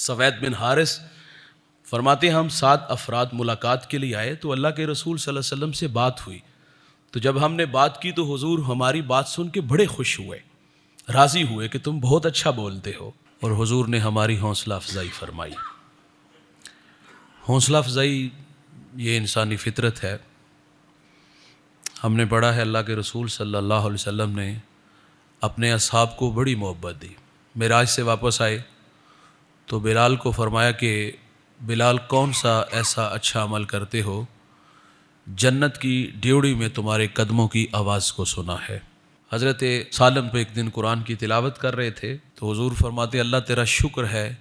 سوید بن حارث فرماتے ہیں ہم 7 افراد ملاقات کے لیے آئے تو اللہ کے رسول صلی اللہ علیہ وسلم سے بات ہوئی، تو جب ہم نے بات کی تو حضور ہماری بات سن کے بڑے خوش ہوئے، راضی ہوئے کہ تم بہت اچھا بولتے ہو، اور حضور نے ہماری حوصلہ افزائی فرمائی۔ حوصلہ افزائی یہ انسانی فطرت ہے۔ ہم نے پڑھا ہے اللہ کے رسول صلی اللہ علیہ وسلم نے اپنے اصحاب کو بڑی محبت دی۔ معراج سے واپس آئے تو بلال کو فرمایا کہ بلال کون سا ایسا اچھا عمل کرتے ہو، جنت کی ڈیوڑی میں تمہارے قدموں کی آواز کو سنا ہے۔ حضرت سالم پہ ایک دن قرآن کی تلاوت کر رہے تھے تو حضور فرماتے اللہ تیرا شکر ہے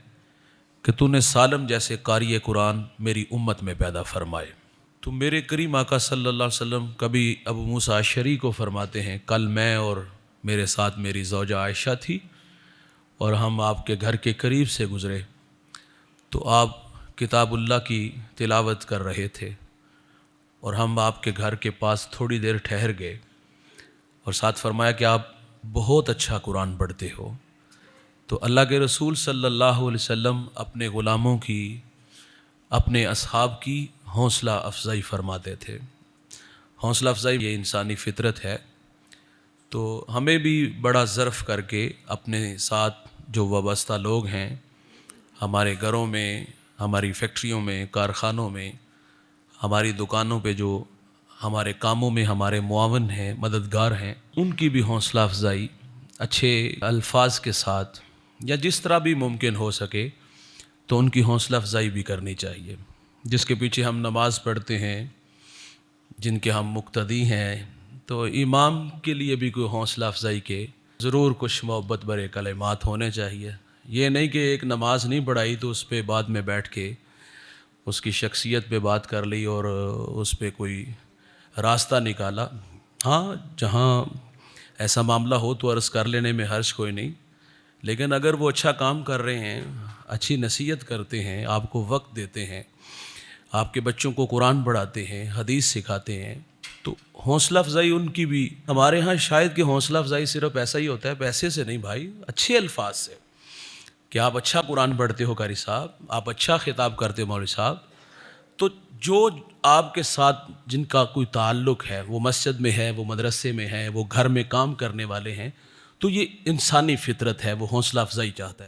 کہ تو نے سالم جیسے قاری قرآن میری امت میں پیدا فرمائے۔ تو میرے کریم آقا صلی اللہ علیہ وسلم کبھی ابو موسیٰ اشعری کو فرماتے ہیں کل میں اور میرے ساتھ میری زوجہ عائشہ تھی اور ہم آپ کے گھر کے قریب سے گزرے تو آپ کتاب اللہ کی تلاوت کر رہے تھے اور ہم آپ کے گھر کے پاس تھوڑی دیر ٹھہر گئے اور ساتھ فرمایا کہ آپ بہت اچھا قرآن پڑھتے ہو۔ تو اللہ کے رسول صلی اللہ علیہ وسلم اپنے غلاموں کی، اپنے اصحاب کی حوصلہ افزائی فرماتے تھے۔ حوصلہ افزائی یہ انسانی فطرت ہے، تو ہمیں بھی بڑا ظرف کر کے اپنے ساتھ جو وابستہ لوگ ہیں، ہمارے گھروں میں، ہماری فیکٹریوں میں، کارخانوں میں، ہماری دکانوں پہ جو ہمارے کاموں میں ہمارے معاون ہیں، مددگار ہیں، ان کی بھی حوصلہ افزائی اچھے الفاظ کے ساتھ یا جس طرح بھی ممکن ہو سکے تو ان کی حوصلہ افزائی بھی کرنی چاہیے۔ جس کے پیچھے ہم نماز پڑھتے ہیں، جن کے ہم مقتدی ہیں، تو امام کے لیے بھی کوئی حوصلہ افزائی کے ضرور کچھ محبت برے کلمات ہونے چاہیے۔ یہ نہیں کہ ایک نماز نہیں پڑھائی تو اس پہ بعد میں بیٹھ کے اس کی شخصیت پہ بات کر لی اور اس پہ کوئی راستہ نکالا۔ ہاں، جہاں ایسا معاملہ ہو تو عرض کر لینے میں حرج کوئی نہیں، لیکن اگر وہ اچھا کام کر رہے ہیں، اچھی نصیحت کرتے ہیں، آپ کو وقت دیتے ہیں، آپ کے بچوں کو قرآن پڑھاتے ہیں، حدیث سکھاتے ہیں، تو حوصلہ افزائی ان کی بھی۔ ہمارے ہاں شاید کہ حوصلہ افزائی صرف ایسا ہی ہوتا ہے، پیسے سے نہیں بھائی، اچھے الفاظ سے، کہ آپ اچھا قرآن پڑھتے ہو قاری صاحب، آپ اچھا خطاب کرتے ہو مولوی صاحب، تو جو آپ کے ساتھ جن کا کوئی تعلق ہے، وہ مسجد میں ہے، وہ مدرسے میں ہے، وہ گھر میں کام کرنے والے ہیں، تو یہ انسانی فطرت ہے، وہ حوصلہ افزائی چاہتا ہے۔